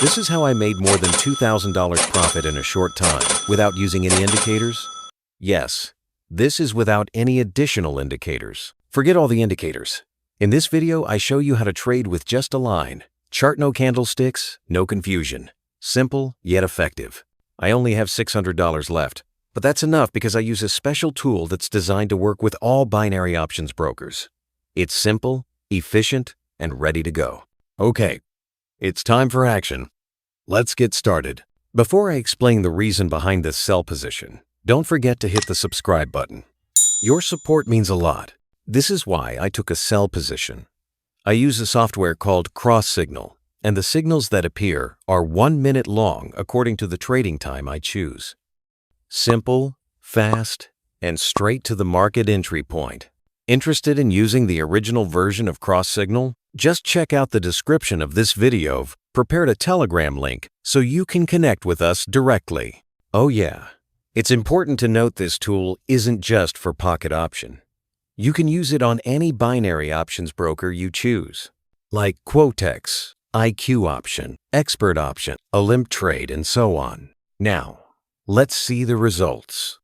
This is how I made more than $2,000 profit in a short time without using any indicators. Yes, this is without any additional indicators. Forget all the indicators. In this video, I show you how to trade with just a line. Chart no candlesticks, no confusion. Simple yet effective. I only have $600 left, but that's enough because I use a special tool that's designed to work with all binary options brokers. It's simple, efficient, and ready to go. Okay, it's time for action. Let's get started. Before I explain the reason behind this sell position, don't forget to hit the subscribe button. Your support means a lot. This is why I took a sell position. I use a software called Cross Signal, and the signals that appear are 1 minute long according to the trading time I choose. Simple, fast, and straight to the market entry point. Interested in using the original version of Cross Signal? Just check out the description of this video. I've prepared a Telegram link so you can connect with us directly. Oh yeah, it's important to note this tool isn't just for pocket option. You can use it on any binary options broker you choose, like Quotex, IQ option, Expert option, Olymp Trade, and so on. Now, let's see the results.